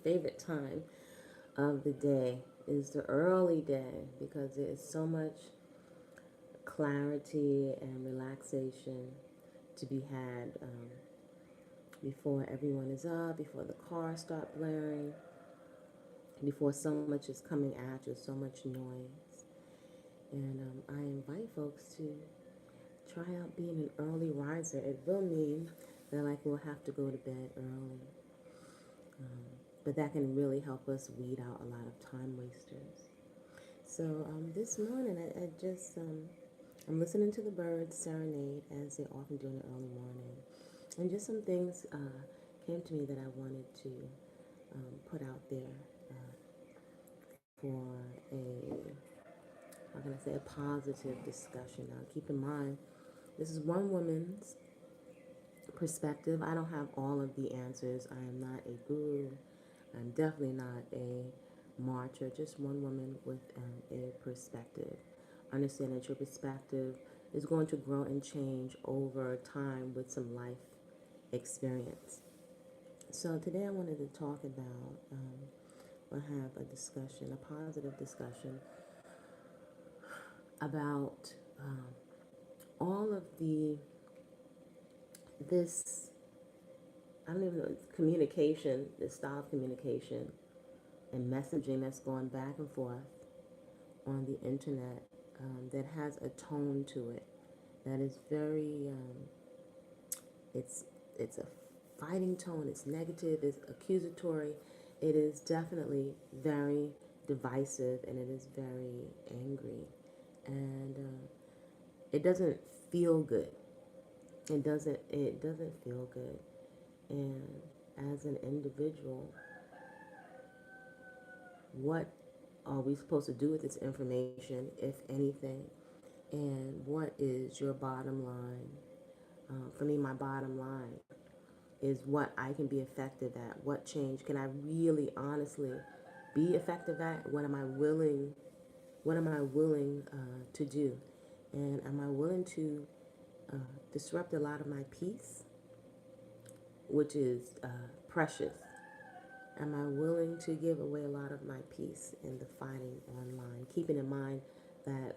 favorite time of the day is the early day because there is so much clarity and relaxation to be had before everyone is up, before the cars start blaring, before so much is coming at you, so much noise. And I invite folks to try out being an early riser. It will mean that like we'll have to go to bed early. But that can really help us weed out a lot of time wasters. So this morning I just, I'm listening to the birds serenade as they often do in the early morning. And just some things came to me that I wanted to put out there for a, how can I say, a positive discussion. Now, keep in mind, this is one woman's perspective. I don't have all of the answers. I am not a guru. I'm definitely not a martyr. Just one woman with a perspective. Understand that your perspective is going to grow and change over time with some life experience. So today I wanted to talk about, we'll have a discussion, a positive discussion about all of this, I don't even know, communication, this style of communication and messaging that's going back and forth on the internet that has a tone to it that is very, it's a fighting tone, it's negative, it's accusatory, it is definitely very divisive, and it is very angry, and it doesn't feel good. It doesn't feel good. And as an individual, what are we supposed to do with this information, if anything? And what is your bottom line? For me, my bottom line is what I can be effective at. What change can I really, honestly be effective at? What am I willing? What am I willing to do? And am I willing to disrupt a lot of my peace, which is precious? Am I willing to give away a lot of my peace in the fighting online? Keeping in mind that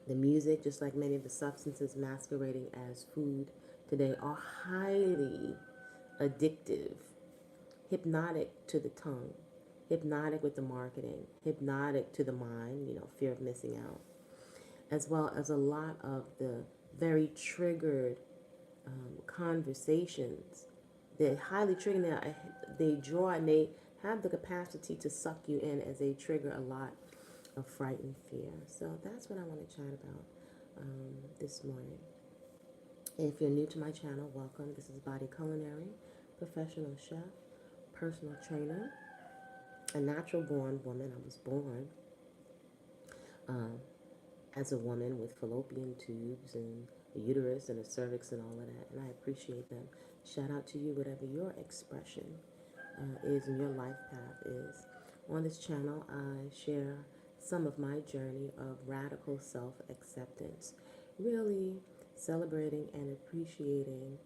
the music, just like many of the substances masquerading as food today, are highly addictive, hypnotic to the tongue, hypnotic with the marketing, hypnotic to the mind, fear of missing out, as well as a lot of the very triggered conversations. They're highly triggering. They draw and they have the capacity to suck you in as they trigger a lot of fright and fear. So that's what I want to chat about this morning. If you're new to my channel, welcome. This is Body-Culinary, professional chef, personal trainer, a natural born woman. I was born as a woman with fallopian tubes and a uterus and a cervix and all of that, and I appreciate them. Shout out to you, whatever your expression is and your life path is. On this channel, I share some of my journey of radical self-acceptance, really celebrating and appreciating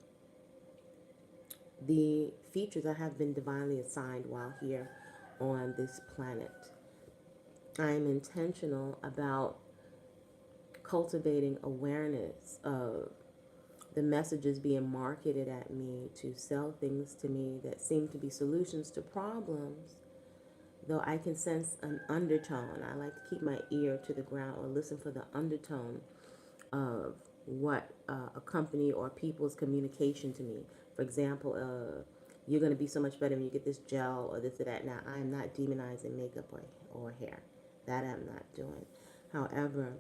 the features I have been divinely assigned while here on this planet. I am intentional about cultivating awareness of the messages being marketed at me to sell things to me that seem to be solutions to problems, though I can sense an undertone. I like to keep my ear to the ground or listen for the undertone of what a company or people's communication to me. For example, you're going to be so much better when you get this gel or this or that. Now, I am not demonizing makeup or hair. That I'm not doing. However,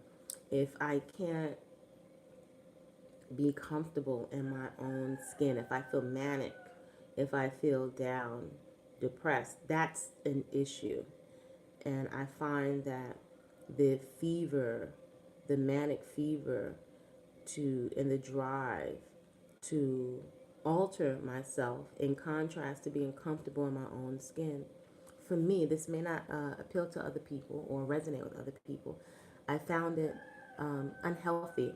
if I can't be comfortable in my own skin, if I feel manic, if I feel down, depressed, that's an issue. And I find that the fever, the manic fever and the drive to alter myself in contrast to being comfortable in my own skin. For me, this may not appeal to other people or resonate with other people. I found it unhealthy.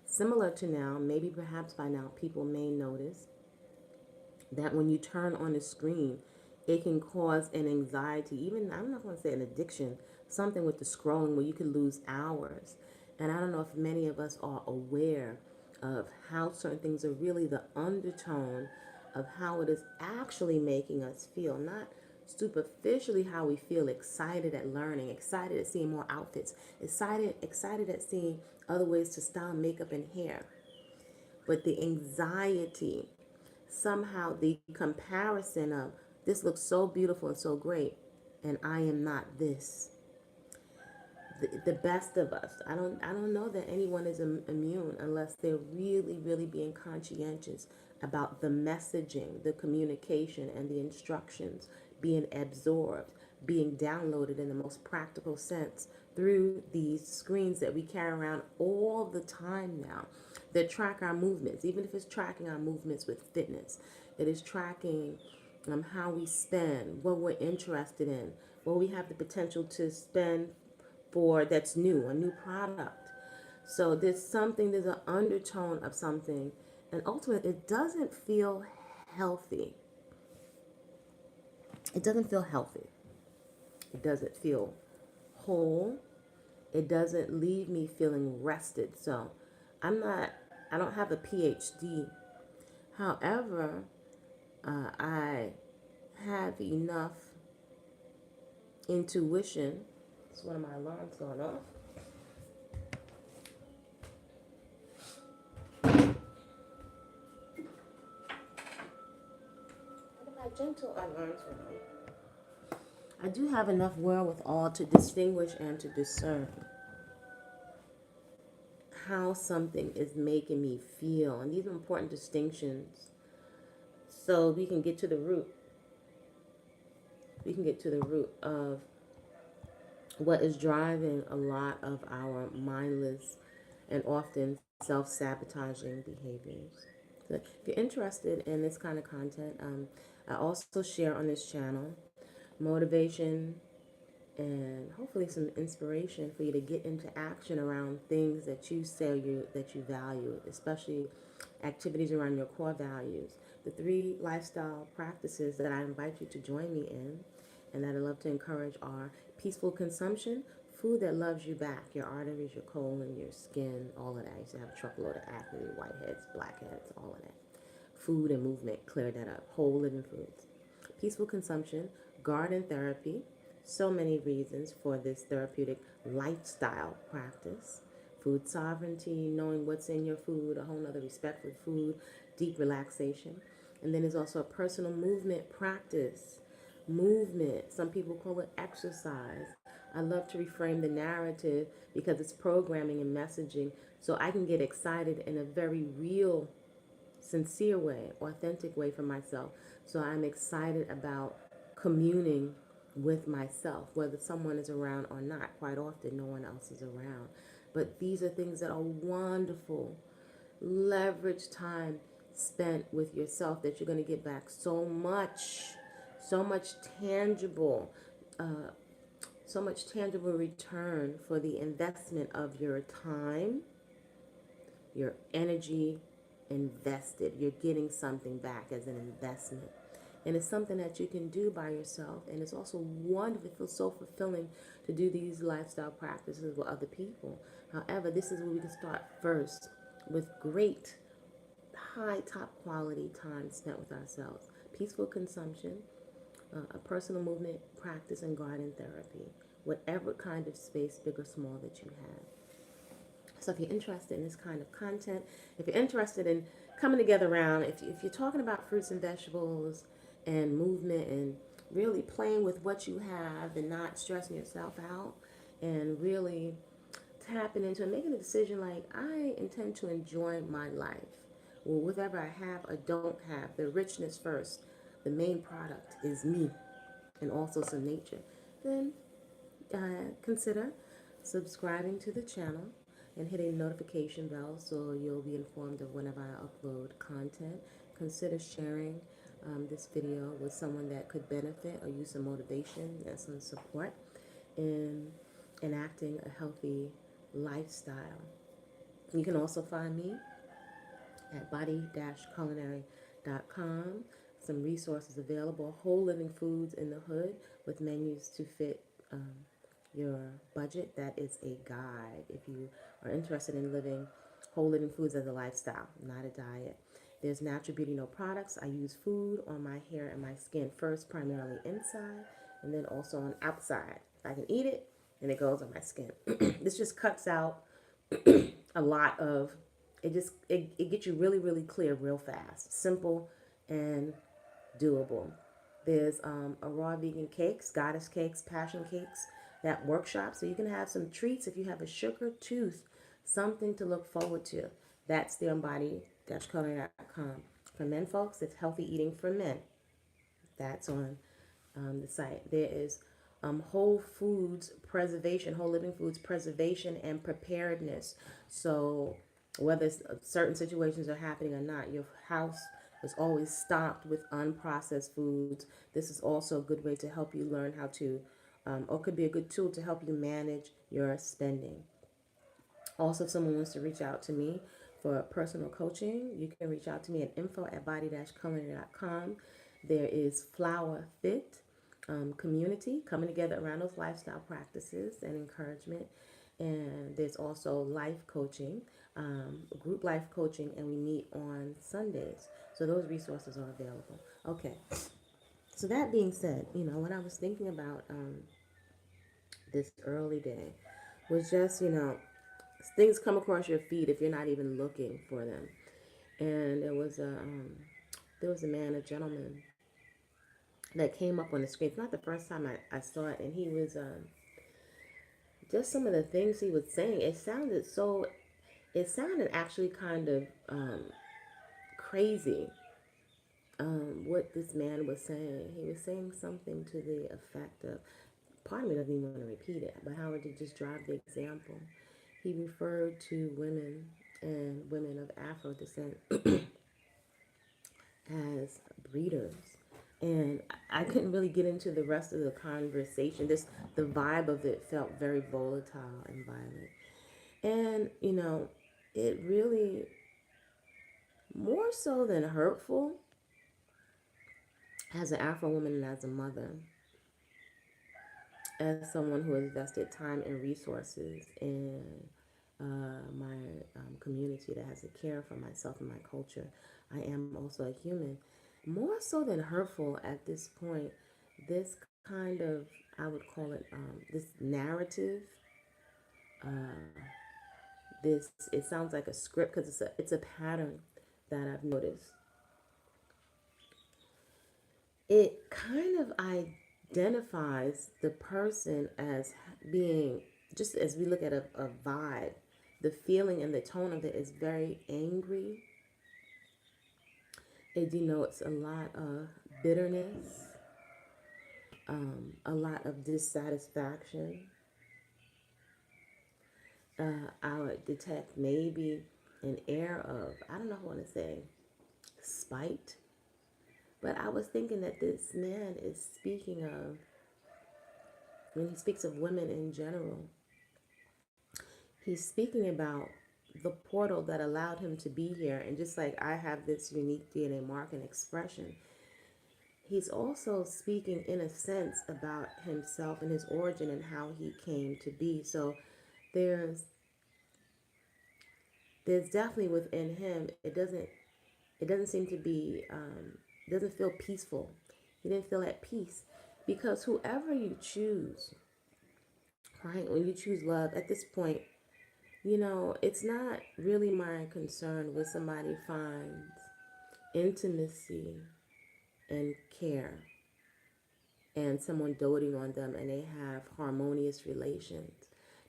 Similar to now, maybe perhaps by now, people may notice that when you turn on the screen, it can cause an anxiety, even, I'm not going to say an addiction, something with the scrolling where you could lose hours. And I don't know if many of us are aware of how certain things are really the undertone of how it is actually making us feel, not superficially how we feel excited at learning, excited at seeing more outfits, excited at seeing other ways to style makeup and hair. But the anxiety, somehow the comparison of this looks so beautiful and so great, and I am not this. The best of us. I don't know that anyone is immune unless they're really, really being conscientious about the messaging, the communication, and the instructions being absorbed, being downloaded in the most practical sense through these screens that we carry around all the time now, that track our movements, even if it's tracking our movements with fitness. It is tracking how we spend, what we're interested in, what we have the potential to spend for that's new, a new product. So there's an undertone of something, and ultimately it doesn't feel healthy. It doesn't feel healthy. It doesn't feel whole. It doesn't leave me feeling rested. So I don't have a PhD. However, I have enough intuition. It's one of my alarms going off. What about gentle alarms for me? I do have enough wherewithal to distinguish and to discern how something is making me feel. And these are important distinctions so we can get to the root. We can get to the root of what is driving a lot of our mindless and often self-sabotaging behaviors. So if you're interested in this kind of content, I also share on this channel motivation and hopefully some inspiration for you to get into action around things that you say that you value, especially activities around your core values. The 3 lifestyle practices that I invite you to join me in and that I love to encourage are peaceful consumption, food that loves you back, your arteries, your colon, your skin, all of that. I used to have a truckload of acne, whiteheads, blackheads, all of that. Food and movement, clear that up. Whole living foods. Peaceful consumption, garden therapy, so many reasons for this therapeutic lifestyle practice. Food sovereignty, knowing what's in your food, a whole nother respect for food, deep relaxation. And then there's also a personal movement practice. Movement, some people call it exercise. I love to reframe the narrative because it's programming and messaging so I can get excited in a very real, sincere way, authentic way for myself. So I'm excited about communing with myself, whether someone is around or not. Quite often, no one else is around. But these are things that are wonderful. Leverage time spent with yourself that you're going to get back so much tangible, so much tangible return for the investment of your time, your energy invested. You're getting something back as an investment. And it's something that you can do by yourself. And it's also wonderful. It feels so fulfilling to do these lifestyle practices with other people. However, this is where we can start first with great, high, top quality time spent with ourselves. Peaceful consumption, a personal movement practice, and garden therapy. Whatever kind of space, big or small, that you have. So if you're interested in this kind of content, if you're interested in coming together around, if you're talking about fruits and vegetables and movement and really playing with what you have and not stressing yourself out and really tapping into and making a decision like, I intend to enjoy my life. Well, whatever I have or don't have, the richness first, the main product is me and also some nature. Then consider subscribing to the channel and hitting the notification bell so you'll be informed of whenever I upload content. Consider sharing this video with someone that could benefit or use some motivation and some support in enacting a healthy lifestyle. You can also find me at body-culinary.com. some resources available. Whole Living Foods in the Hood with menus to fit your budget. That is a guide if you are interested in living whole living foods as a lifestyle, not a diet. There's Natural Beauty No Products. I use food on my hair and my skin first, primarily inside, and then also on outside. If I can eat it, and it goes on my skin. This just cuts out a lot of it gets you really, really clear real fast. Simple and doable. There's a raw vegan cakes, goddess cakes, passion cakes, that workshop. So you can have some treats if you have a sugar tooth, something to look forward to. That's there on body-culinary.com. For men, folks, it's healthy eating for men. That's on the site. There is whole foods preservation, whole living foods preservation and preparedness. So whether certain situations are happening or not, your house is always stocked with unprocessed foods. This is also a good way to help you learn how to, or could be a good tool to help you manage your spending. Also, if someone wants to reach out to me for personal coaching, you can reach out to me at info@body-culinary.com. There is Flower Fit community coming together around those lifestyle practices and encouragement. And there's also life coaching, group life coaching, and we meet on Sundays. So those resources are available. Okay. So that being said, what I was thinking about this early day was just, things come across your feed if you're not even looking for them. And there was a man, a gentleman, that came up on the screen. It's not the first time I saw it, and he was just some of the things he was saying. It sounded actually kind of crazy. What this man was saying, he was saying something to the effect of, part of me doesn't even want to repeat it, but Howard did just drive the example. He referred to women and women of Afro descent as breeders. And I couldn't really get into the rest of the conversation. The vibe of it felt very volatile and violent. And, it really, more so than hurtful, as an Afro woman and as a mother, as someone who has invested time and resources in my community that has to care for myself and my culture, I am also a human. More so than hurtful at this point, this kind of, I would call it, this narrative, it sounds like a script because it's a pattern that I've noticed. It kind of identifies the person as being, just as we look at a vibe, the feeling and the tone of it is very angry. It denotes a lot of bitterness, a lot of dissatisfaction. I would detect maybe an air of, I don't know if I want to say spite, but I was thinking that this man is speaking of, when he speaks of women in general, he's speaking about the portal that allowed him to be here. And just like I have this unique DNA mark and expression, he's also speaking in a sense about himself and his origin and how he came to be. So there's definitely within him, it doesn't seem to be, doesn't feel peaceful. He didn't feel at peace, because whoever you choose, right, when you choose love at this point, it's not really my concern when somebody finds intimacy and care and someone doting on them and they have harmonious relations.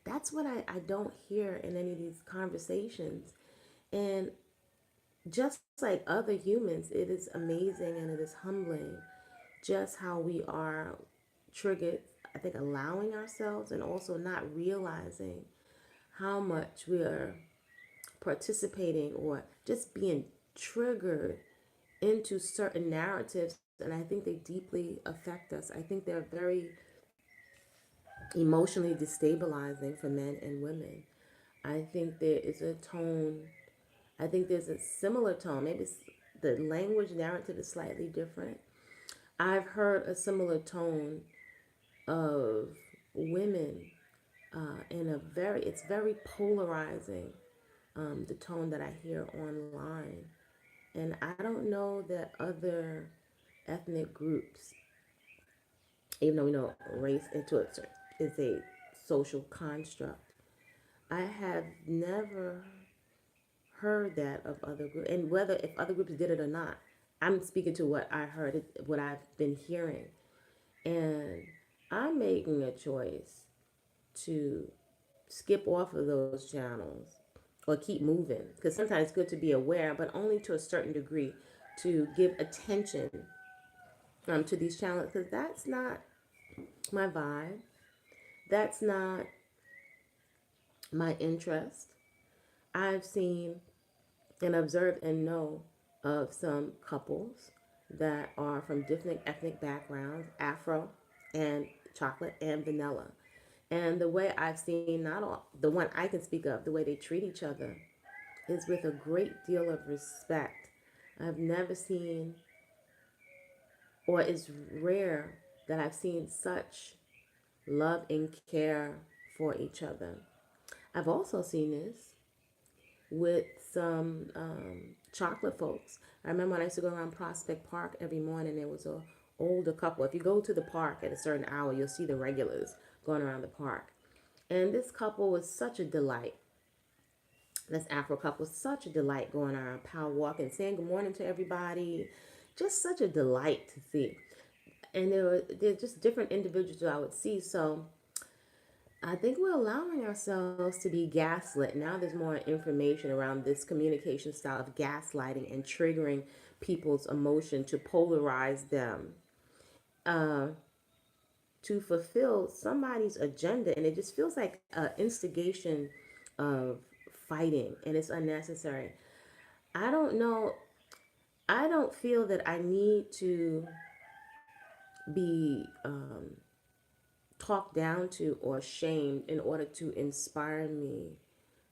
That's what I don't hear in any of these conversations. And just like other humans, it is amazing and it is humbling just how we are triggered, I think, allowing ourselves and also not realizing how much we are participating or just being triggered into certain narratives. And I think they deeply affect us. I think they're very emotionally destabilizing for men and women. I think there is a tone, I think there's a similar tone, maybe it's the language narrative is slightly different. I've heard a similar tone of women in a very, it's very polarizing, the tone that I hear online. And I don't know that other ethnic groups, even though we know race into it is a social construct, I have never heard that of other groups. And whether if other groups did it or not, I'm speaking to what I heard, what I've been hearing. And I'm making a choice to skip off of those channels or keep moving, because sometimes it's good to be aware, but only to a certain degree, to give attention to these channels, because that's not my vibe. That's not my interest. I've seen and observed and know of some couples that are from different ethnic backgrounds, Afro and chocolate and vanilla. And the way I've seen, not all, the one I can speak of, the way they treat each other is with a great deal of respect. I've never seen, or it's rare that I've seen such love and care for each other. I've also seen this with some chocolate folks. I remember when I used to go around Prospect Park every morning, there was a older couple. If you go to the park at a certain hour, you'll see the regulars going around the park. And this couple was such a delight. This Afro couple was such a delight, going around power walking, saying good morning to everybody. Just such a delight to see. And they're just different individuals that I would see. So I think we're allowing ourselves to be gaslit. Now there's more information around this communication style of gaslighting and triggering people's emotion to polarize them, to fulfill somebody's agenda. And it just feels like an instigation of fighting, and it's unnecessary. I don't know. I don't feel that I need to be talked down to or shamed in order to inspire me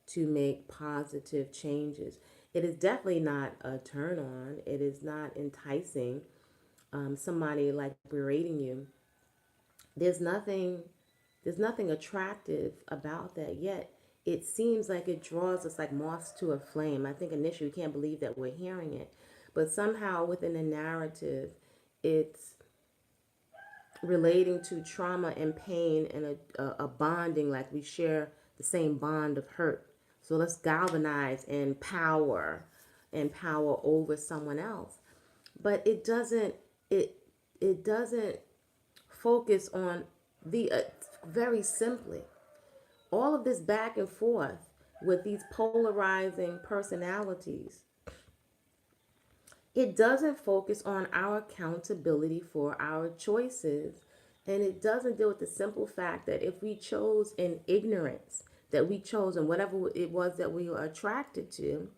to make positive changes. It is definitely not a turn on. It is not enticing. Somebody like berating you. There's nothing. There's nothing attractive about that yet. It seems like it draws us like moths to a flame. I think initially we can't believe that we're hearing it, but somehow within the narrative, it's relating to trauma and pain and a bonding, like we share the same bond of hurt. So let's galvanize and power over someone else. But it it doesn't focus on the very simply, all of this back and forth with these polarizing personalities. It doesn't focus on our accountability for our choices. And it doesn't deal with the simple fact that if we chose in ignorance, that we chose in whatever it was that we were attracted to,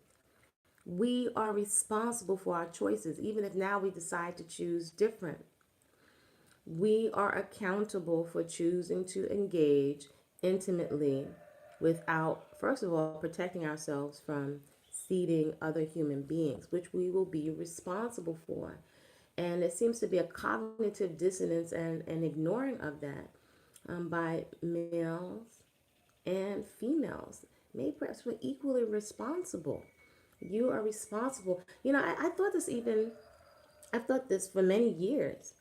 we are responsible for our choices, even if now we decide to choose different. We are accountable for choosing to engage intimately without, first of all, protecting ourselves from seeding other human beings, which we will be responsible for. And it seems to be a cognitive dissonance and ignoring of that by males and females. Maybe perhaps we're equally responsible. You are responsible. You know, I've thought this for many years.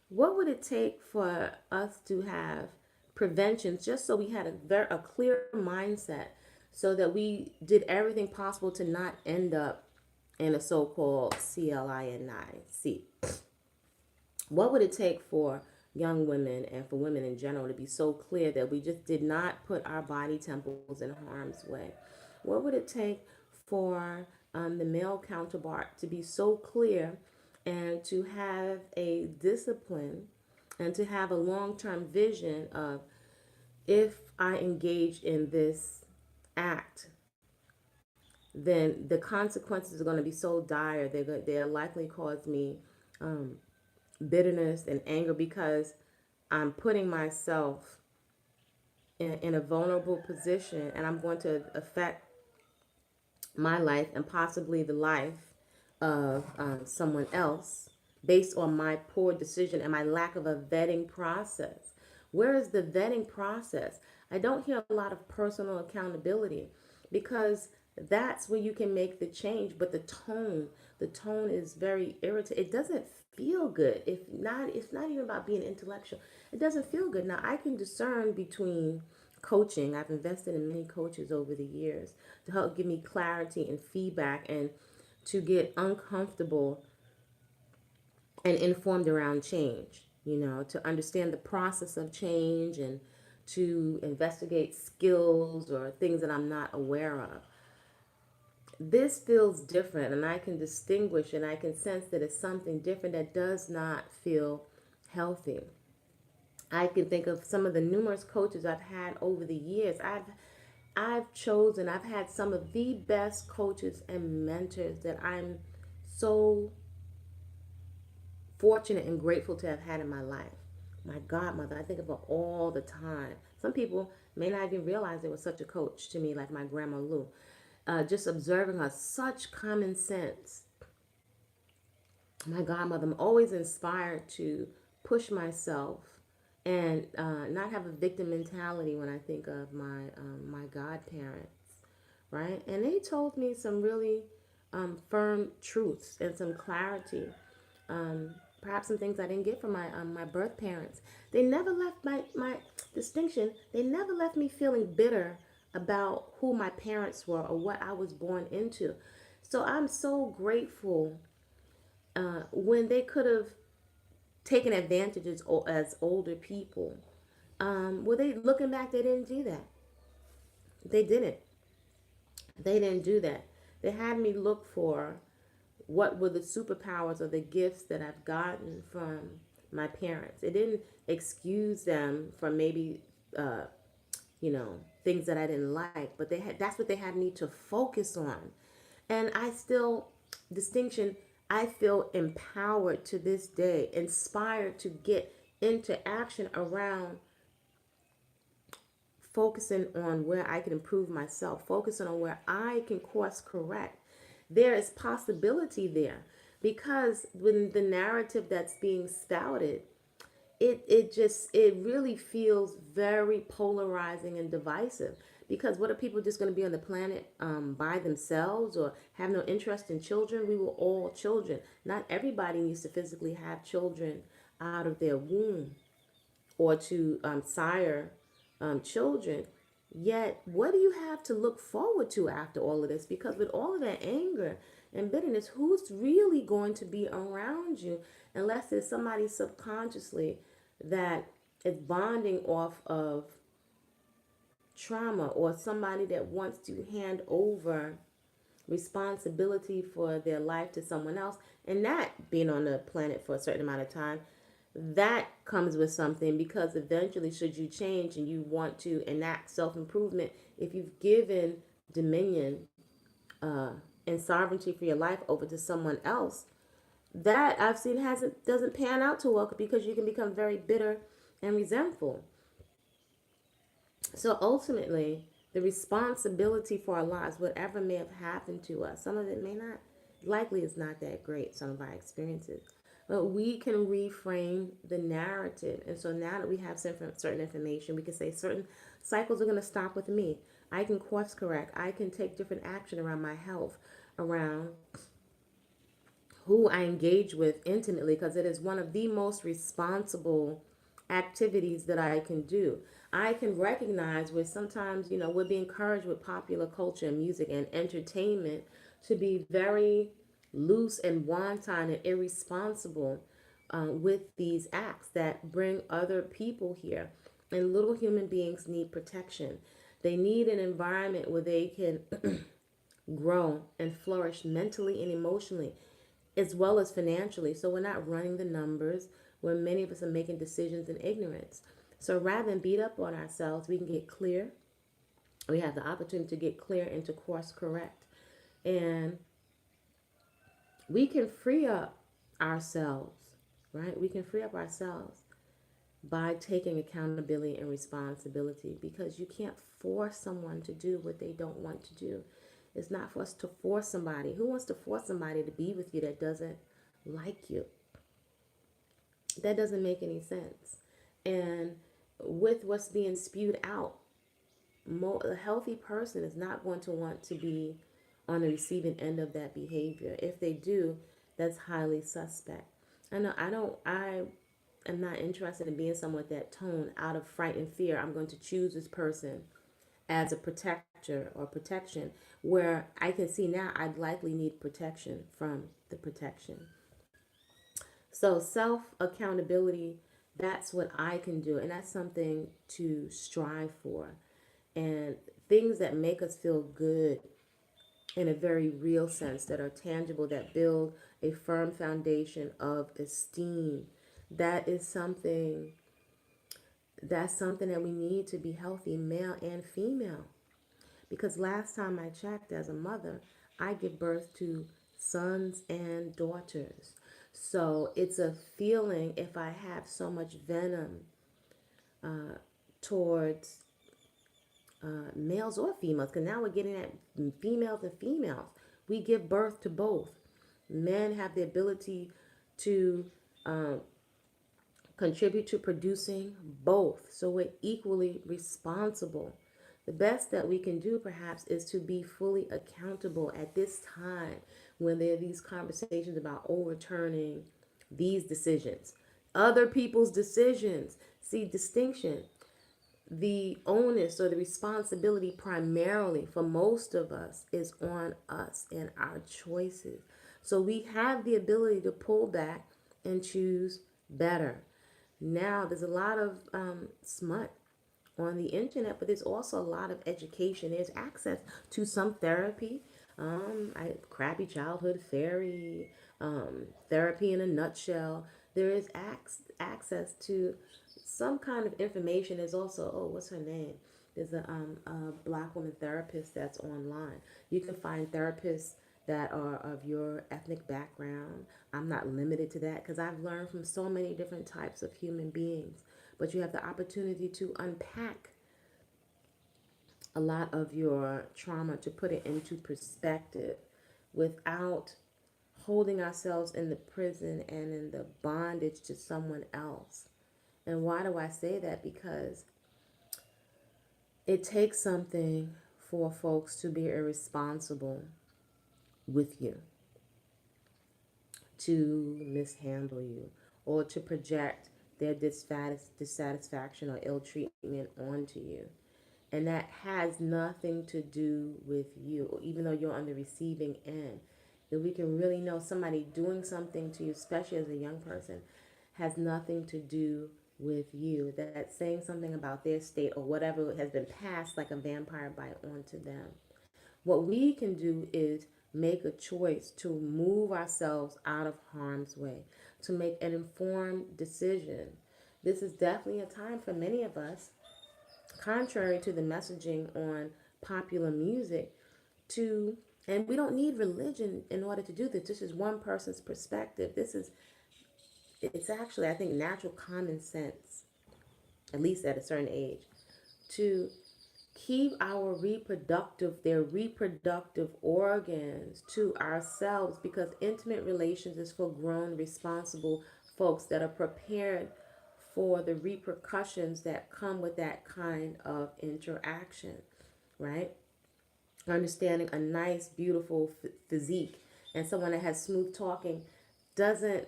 What would it take for us to have preventions just so we had a clear mindset, so that we did everything possible to not end up in a so-called CLINIC? What would it take for young women and for women in general to be so clear that we just did not put our body temples in harm's way? What would it take for the male counterpart to be so clear and to have a discipline and to have a long-term vision of, if I engage in this act, then the consequences are going to be so dire. They're likely cause me bitterness and anger, because I'm putting myself in a vulnerable position, and I'm going to affect my life and possibly the life of someone else based on my poor decision and my lack of a vetting process. Where is the vetting process? I don't hear a lot of personal accountability because that's where you can make the change. But the tone is very irritating. It doesn't feel good. If not, it's not even about being intellectual. It doesn't feel good. Now I can discern between coaching. I've invested in many coaches over the years to help give me clarity and feedback and to get uncomfortable and informed around change, to understand the process of change and to investigate skills or things that I'm not aware of. This feels different, and I can distinguish and I can sense that it's something different that does not feel healthy. I can think of some of the numerous coaches I've had over the years. I've had some of the best coaches and mentors that I'm so fortunate and grateful to have had in my life. My godmother, I think of her all the time. Some people may not even realize there was such a coach to me, like my grandma Lou. Just observing her, such common sense. My godmother, I'm always inspired to push myself and not have a victim mentality when I think of my godparents, right? And they told me some really firm truths and some clarity. Perhaps some things I didn't get from my birth parents. They never left my distinction. They never left me feeling bitter about who my parents were or what I was born into. So I'm so grateful when they could have taken advantage as older people. Well, they looking back, they didn't do that. They didn't. They didn't do that. They had me look for what were the superpowers or the gifts that I've gotten from my parents. It didn't excuse them from maybe, things that I didn't like, but that's what they had me to focus on. And I still, distinction, I feel empowered to this day, inspired to get into action around focusing on where I can improve myself, focusing on where I can course correct. There is possibility there because when the narrative that's being spouted, it really feels very polarizing and divisive. Because what are people just going to be on the planet by themselves or have no interest in children? We were all children. Not everybody needs to physically have children out of their womb or to sire children. Yet, what do you have to look forward to after all of this? Because with all of that anger and bitterness, who's really going to be around you unless there's somebody subconsciously that is bonding off of trauma or somebody that wants to hand over responsibility for their life to someone else and not being on the planet for a certain amount of time. That comes with something because eventually should you change and you want to enact self-improvement, if you've given dominion and sovereignty for your life over to someone else, that I've seen doesn't pan out too well because you can become very bitter and resentful. So ultimately, the responsibility for our lives, whatever may have happened to us, some of it may not, likely is not that great, some of our experiences. But we can reframe the narrative. And so now that we have certain information, we can say certain cycles are going to stop with me. I can course correct. I can take different action around my health, around who I engage with intimately, because it is one of the most responsible activities that I can do. I can recognize where sometimes, we're being encouraged with popular culture and music and entertainment to be very loose and wanton and irresponsible with these acts that bring other people here. And little human beings need protection. They need an environment where they can grow and flourish mentally and emotionally, as well as financially. So we're not running the numbers where many of us are making decisions in ignorance. So rather than beat up on ourselves, we can get clear. We have the opportunity to get clear and to course correct. And we can free up ourselves, right? We can free up ourselves by taking accountability and responsibility, because you can't force someone to do what they don't want to do. It's not for us to force somebody. Who wants to force somebody to be with you that doesn't like you? That doesn't make any sense. And with what's being spewed out, a healthy person is not going to want to be on the receiving end of that behavior. If they do, that's highly suspect. I am not interested in being someone with that tone. Out of fright and fear, I'm going to choose this person as a protector or protection, where I can see now I'd likely need protection from the protection. So self accountability, that's what I can do, and that's something to strive for. And things that make us feel good in a very real sense, that are tangible, that build a firm foundation of esteem. That is something that's something that we need to be healthy, male and female. Because last time I checked, as a mother, I give birth to sons and daughters. So it's a feeling, if I have so much venom towards males or females, because now we're getting at females and females. We give birth to both. Men have the ability to contribute to producing both. So we're equally responsible. The best that we can do, perhaps, is to be fully accountable at this time when there are these conversations about overturning these decisions, other people's decisions. See, distinction. The onus or the responsibility primarily for most of us is on us and our choices. So we have the ability to pull back and choose better. Now, there's a lot of smut on the internet, but there's also a lot of education. There's access to some therapy, crappy childhood fairy, therapy in a nutshell. There is access to some kind of information. There's also, oh, what's her name? There's a black woman therapist that's online. You can find therapists that are of your ethnic background. I'm not limited to that because I've learned from so many different types of human beings. But you have the opportunity to unpack a lot of your trauma, to put it into perspective without holding ourselves in the prison and in the bondage to someone else. And why do I say that? Because it takes something for folks to be irresponsible with you, to mishandle you, or to project their dissatisfaction or ill treatment onto you. And that has nothing to do with you, even though you're on the receiving end. That we can really know somebody doing something to you, especially as a young person, has nothing to do with you. That's saying something about their state or whatever has been passed like a vampire bite onto them. What we can do is make a choice to move ourselves out of harm's way, to make an informed decision. This is definitely a time for many of us, contrary to the messaging on popular music, to, and we don't need religion in order to do this. This is one person's perspective. It's actually, I think, natural common sense, at least at a certain age, to keep their reproductive organs to ourselves, because intimate relations is for grown, responsible folks that are prepared for the repercussions that come with that kind of interaction, right? Understanding a nice, beautiful physique and someone that has smooth talking doesn't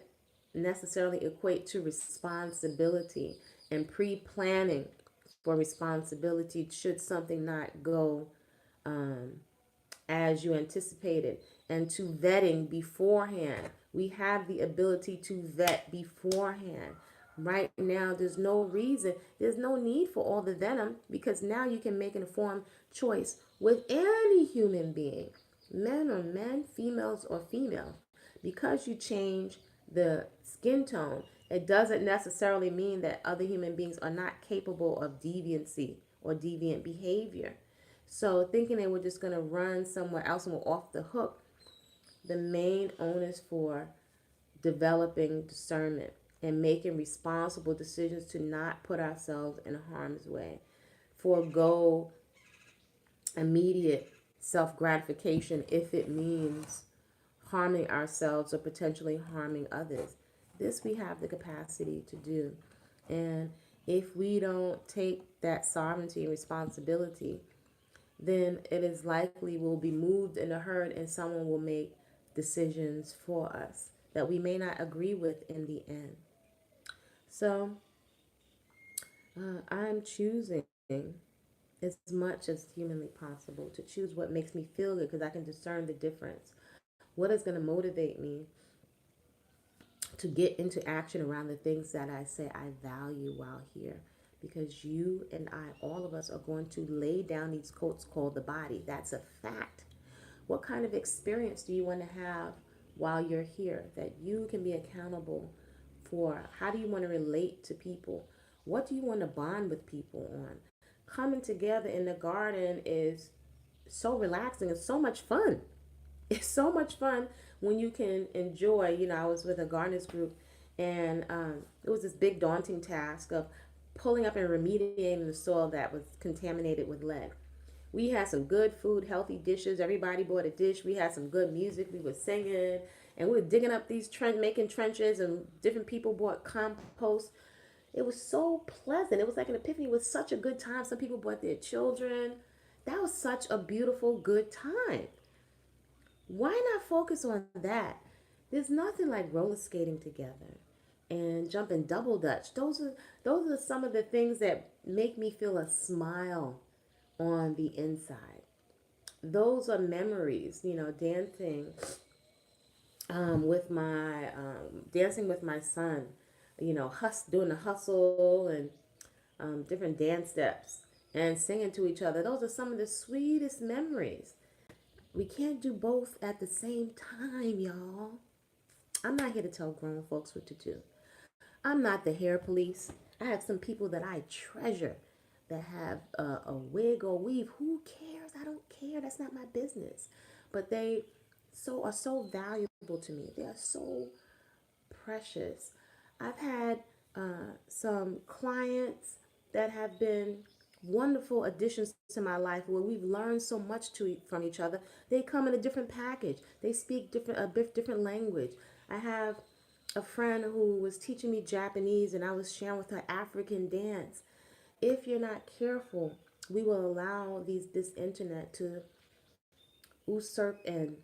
necessarily equate to responsibility, and pre-planning for responsibility should something not go as you anticipated, and to vetting beforehand. We have the ability to vet beforehand. Right now, there's no need for all the venom, because now you can make an informed choice with any human being, men or men, females or females. Because you change the skin tone, it doesn't necessarily mean that other human beings are not capable of deviancy or deviant behavior. So thinking they were just going to run somewhere else and we're off the hook, the main onus for developing discernment and making responsible decisions to not put ourselves in harm's way, forego immediate self-gratification if it means harming ourselves or potentially harming others. This we have the capacity to do. And if we don't take that sovereignty and responsibility, then it is likely we'll be moved in a herd and someone will make decisions for us that we may not agree with in the end. So I'm choosing as much as humanly possible to choose what makes me feel good because I can discern the difference. What is going to motivate me to get into action around the things that I say I value while here? Because you and I, all of us, are going to lay down these coats called the body. That's a fact. What kind of experience do you want to have while you're here that you can be accountable for? How do you want to relate to people? What do you want to bond with people on? Coming together in the garden is so relaxing. It's so much fun. It's so much fun when you can enjoy. I was with a gardeners group, and it was this big daunting task of pulling up and remediating the soil that was contaminated with lead. We had some good food, healthy dishes. Everybody bought a dish. We had some good music. We were singing, and we were digging up these making trenches, and different people bought compost. It was so pleasant. It was like an epiphany. It was such a good time. Some people brought their children. That was such a beautiful, good time. Why not focus on that? There's nothing like roller skating together and jumping double dutch. Those are some of the things that make me feel a smile on the inside. Those are memories, dancing with my son, doing the hustle and different dance steps and singing to each other. Those are some of the sweetest memories. We can't do both at the same time, y'all. I'm not here to tell grown folks what to do. I'm not the hair police. I have some people that I treasure that have a wig or weave. Who cares? I don't care. That's not my business. But they are so valuable to me. They are so precious. I've had some clients that have been wonderful additions to my life where we've learned so much from each other. They come in a different package. They speak a bit different language. I have a friend who was teaching me Japanese and I was sharing with her African dance. If you're not careful, we will allow this internet to usurp and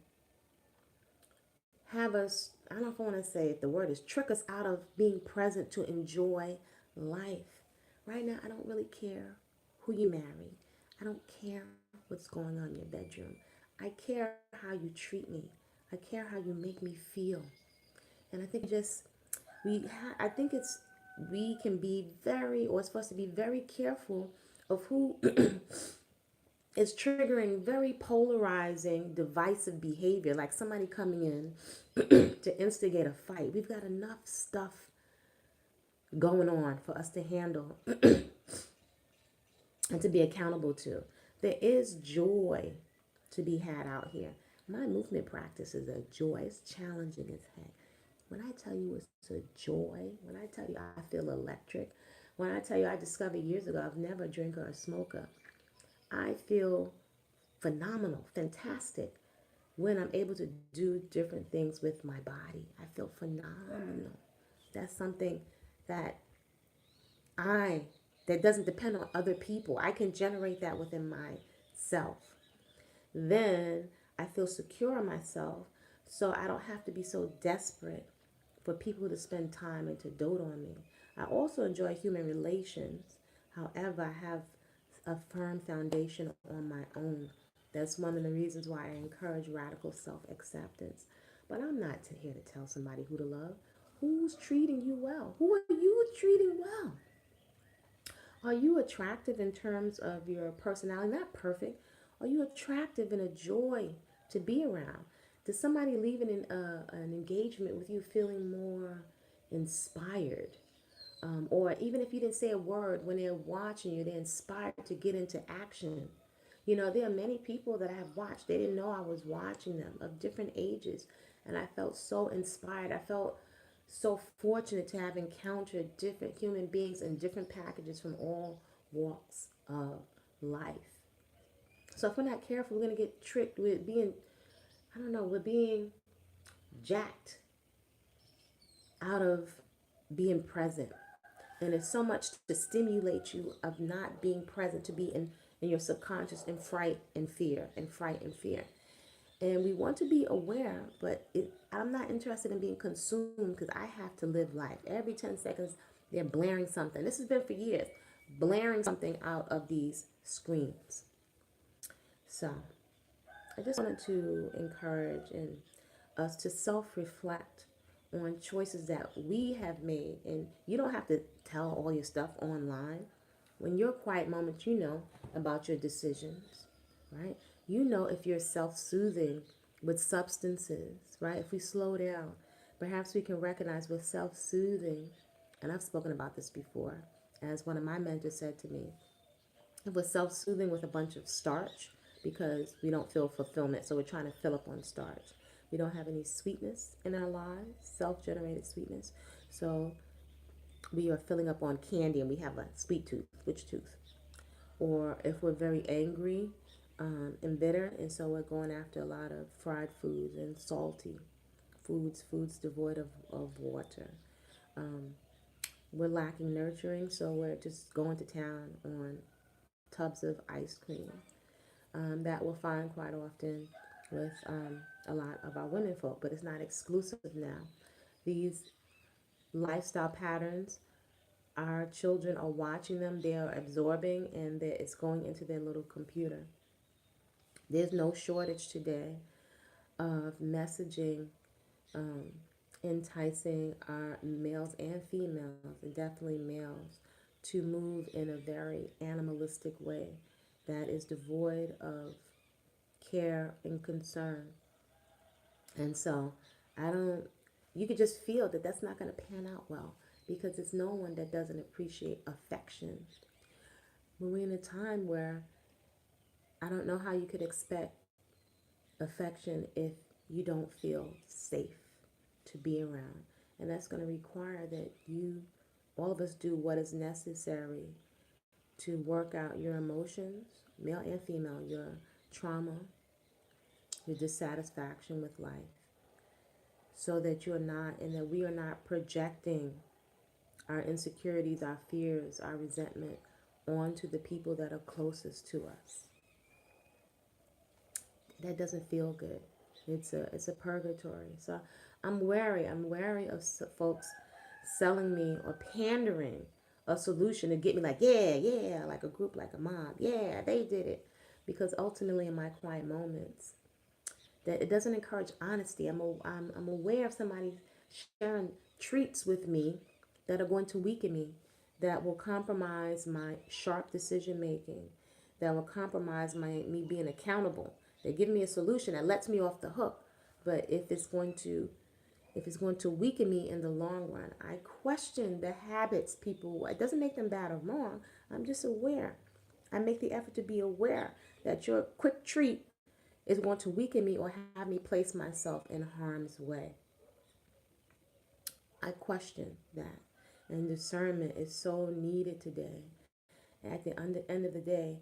have us, I don't know if I want to say it, the word is trick us out of being present to enjoy life. Right now, I don't really care who you marry. I don't care what's going on in your bedroom. I care how you treat me. I care how you make me feel. And I think we can be very, or it's supposed to be very careful of who is triggering very polarizing, divisive behavior, like somebody coming in to instigate a fight. We've got enough stuff going on for us to handle and to be accountable to. There is joy to be had out here. My movement practice is a joy. It's challenging as heck. When I tell you it's a joy, when I tell you I feel electric, when I tell you I discovered years ago I've never a drinker or a smoker, I feel phenomenal, fantastic when I'm able to do different things with my body. I feel phenomenal. That's something that that doesn't depend on other people. I can generate that within myself. Then I feel secure in myself, so I don't have to be so desperate for people to spend time and to dote on me. I also enjoy human relations. However, I have a firm foundation on my own. That's one of the reasons why I encourage radical self-acceptance. But I'm not here to tell somebody who to love. Who's treating you well? Who are you treating well? Are you attractive in terms of your personality? Not perfect. Are you attractive and a joy to be around? Does somebody leaving an engagement with you feeling more inspired? Or even if you didn't say a word, when they're watching you, they're inspired to get into action. There are many people that I have watched. They didn't know I was watching them of different ages. And I felt so inspired. I felt so fortunate to have encountered different human beings in different packages from all walks of life. So if we're not careful, we're going to get tricked with being, I don't know, we're being jacked out of being present. And it's so much to stimulate you of not being present, to be in your subconscious in fright and fear and fright and fear. And we want to be aware, but I'm not interested in being consumed because I have to live life. Every 10 seconds, they're blaring something. This has been for years, blaring something out of these screens. So I just wanted to encourage us to self-reflect on choices that we have made. And you don't have to tell all your stuff online. When your quiet moments, you know about your decisions, right? You know if you're self-soothing with substances, right? If we slow down, perhaps we can recognize with self-soothing, and I've spoken about this before, as one of my mentors said to me, if we're self-soothing with a bunch of starch because we don't feel fulfillment, so we're trying to fill up on starch. We don't have any sweetness in our lives, self-generated sweetness. So we are filling up on candy and we have a sweet tooth. Which tooth? Or if we're very angry and bitter, and so we're going after a lot of fried foods and salty foods devoid of water. We're lacking nurturing, so we're just going to town on tubs of ice cream. That we'll find quite often with a lot of our women folk, but it's not exclusive now. These lifestyle patterns, our children are watching them, they are absorbing, and it's going into their little computer. There's no shortage today of messaging enticing our males and females, and definitely males, to move in a very animalistic way that is devoid of care and concern. And so I don't, you could just feel that that's not going to pan out well because it's no one that doesn't appreciate affection. We're in a time where I don't know how you could expect affection if you don't feel safe to be around. And that's going to require that all of us, do what is necessary to work out your emotions, male and female, your trauma, your dissatisfaction with life, so that you're not, and that we are not projecting our insecurities, our fears, our resentment onto the people that are closest to us. That doesn't feel good. It's a purgatory. So I'm wary of folks selling me or pandering a solution to get me like, yeah, like a group, like a mob. Yeah, they did it. Because ultimately in my quiet moments, that it doesn't encourage honesty. I'm aware of somebody sharing treats with me that are going to weaken me, that will compromise my sharp decision making, that will compromise me being accountable. They give me a solution that lets me off the hook, but if it's going to weaken me in the long run, I question the habits people. It doesn't make them bad or wrong. I'm just aware. I make the effort to be aware that your quick treat is going to weaken me or have me place myself in harm's way. I question that. And discernment is so needed today. At the end of the day,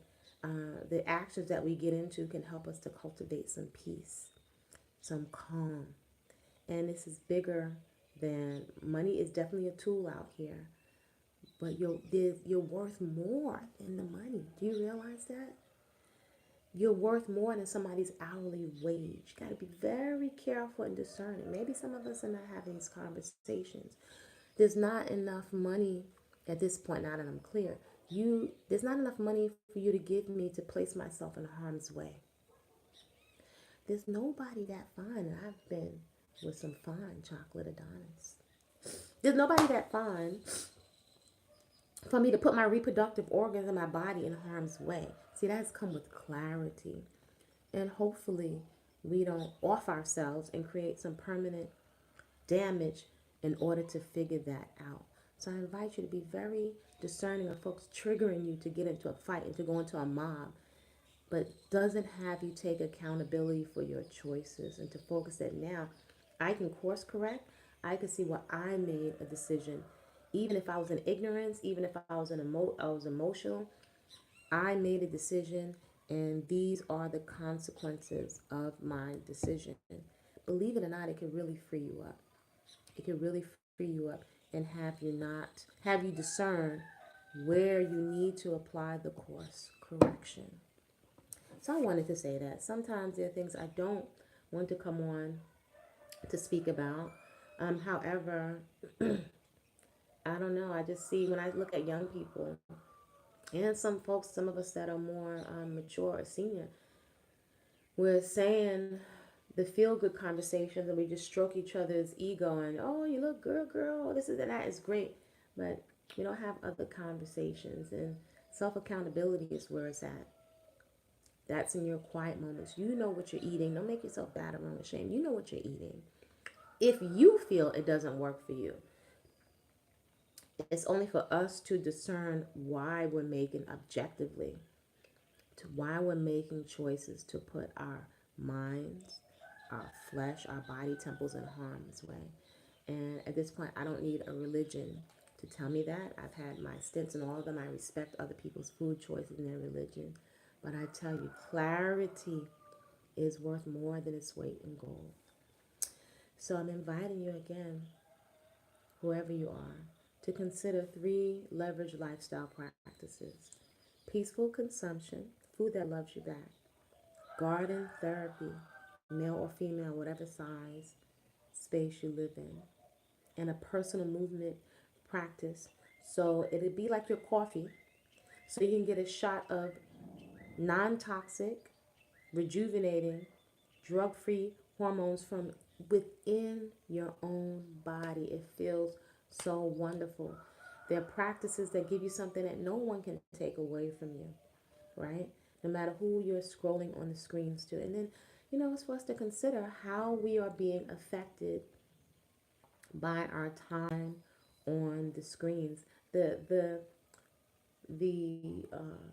the actions that we get into can help us to cultivate some peace, some calm. And this is bigger than money. Is definitely a tool out here, but you're worth more than the money. Do you realize that? You're worth more than somebody's hourly wage. Got to be very careful and discerning. Maybe some of us are not having these conversations. There's not enough money at this point, now that I'm clear. There's not enough money for you to give me to place myself in harm's way. There's nobody that fine, and I've been with some fine chocolate Adonis. There's nobody that fine for me to put my reproductive organs in my body in harm's way. See, that has come with clarity. And hopefully we don't off ourselves and create some permanent damage in order to figure that out. So I invite you to be very discerning of folks triggering you to get into a fight and to go into a mob, but doesn't have you take accountability for your choices and to focus that now I can course correct. I can see where I made a decision. Even if I was in ignorance, even if I was I was emotional, I made a decision And these are the consequences of my decision. Believe it or not, it can really free you up. It can really free you up and have you discern where you need to apply the course correction. So I wanted to say that sometimes there are things I don't want to come on to speak about. However, I don't know. I just see when I look at young people and some folks, some of us that are more mature or senior, we're saying the feel good conversations and we just stroke each other's ego and, oh, you look good, girl, this is and that is great. But we don't have other conversations, and self accountability is where it's at. That's in your quiet moments. You know what you're eating. Don't make yourself bad around with shame. You know what you're eating. If you feel it doesn't work for you, it's only for us to discern why we're making objectively, to why we're making choices to put our minds, our flesh, our body temples in harm's way. And at this point, I don't need a religion to tell me that. I've had my stints in all of them. I respect other people's food choices and their religion. But I tell you, clarity is worth more than its weight in gold. So I'm inviting you again, whoever you are, to consider 3 leverage lifestyle practices. Peaceful consumption, food that loves you back. Garden therapy, male or female, whatever size space you live in. And a personal movement practice. So it'd be like your coffee. So you can get a shot of non-toxic, rejuvenating, drug-free hormones from within your own body. It feels so wonderful. There are practices that give you something that no one can take away from you, right? No matter who you're scrolling on the screens to. And then, it's for us to consider how we are being affected by our time on the screens. The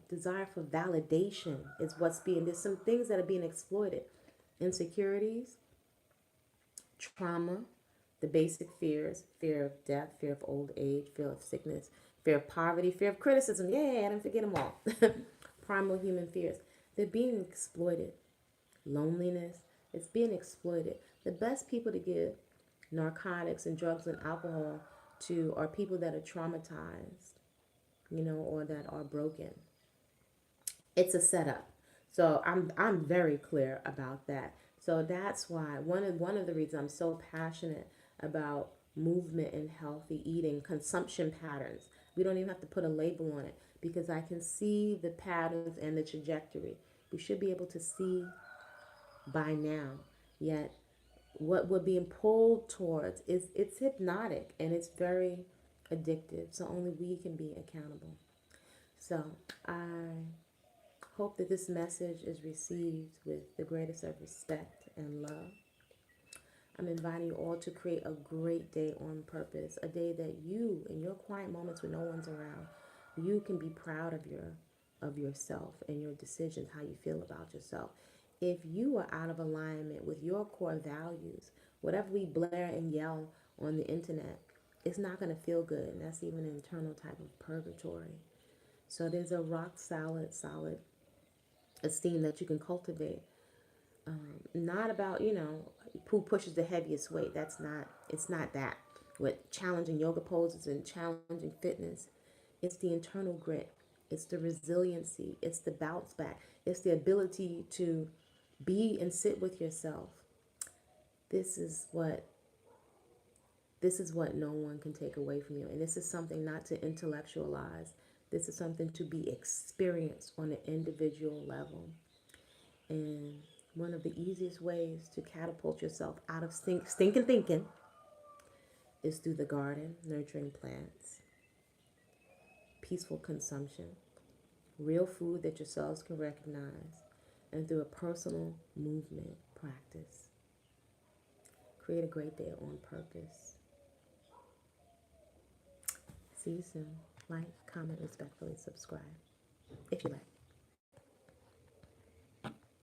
desire for validation is there's some things that are being exploited. Insecurities, trauma, the basic fears, fear of death, fear of old age, fear of sickness, fear of poverty, fear of criticism. Yeah, I didn't forget them all. Primal human fears. They're being exploited. Loneliness, it's being exploited. The best people to give narcotics and drugs and alcohol to are people that are traumatized, or that are broken. It's a setup. So I'm very clear about that. So that's why one of the reasons I'm so passionate about movement and healthy eating, consumption patterns. We don't even have to put a label on it because I can see the patterns and the trajectory. We should be able to see by now. Yet what we're being pulled towards it's hypnotic and it's very addictive. So only we can be accountable. So I hope that this message is received with the greatest of respect and love. I'm inviting you all to create a great day on purpose, a day that you, in your quiet moments when no one's around, you can be proud of yourself and your decisions, how you feel about yourself. If you are out of alignment with your core values, whatever we blare and yell on the internet, it's not going to feel good. And that's even an internal type of purgatory. So there's a rock solid esteem that you can cultivate. Not about, who pushes the heaviest weight. It's not that. With challenging yoga poses and challenging fitness, it's the internal grit. It's the resiliency. It's the bounce back. It's the ability to be and sit with yourself. This is what no one can take away from you. And this is something not to intellectualize. This is something to be experienced on an individual level. And one of the easiest ways to catapult yourself out of stinking thinking is through the garden, nurturing plants, peaceful consumption, real food that your cells can recognize, and through a personal movement practice. Create a great day on purpose. See you soon. Like, comment, respectfully, subscribe if you like.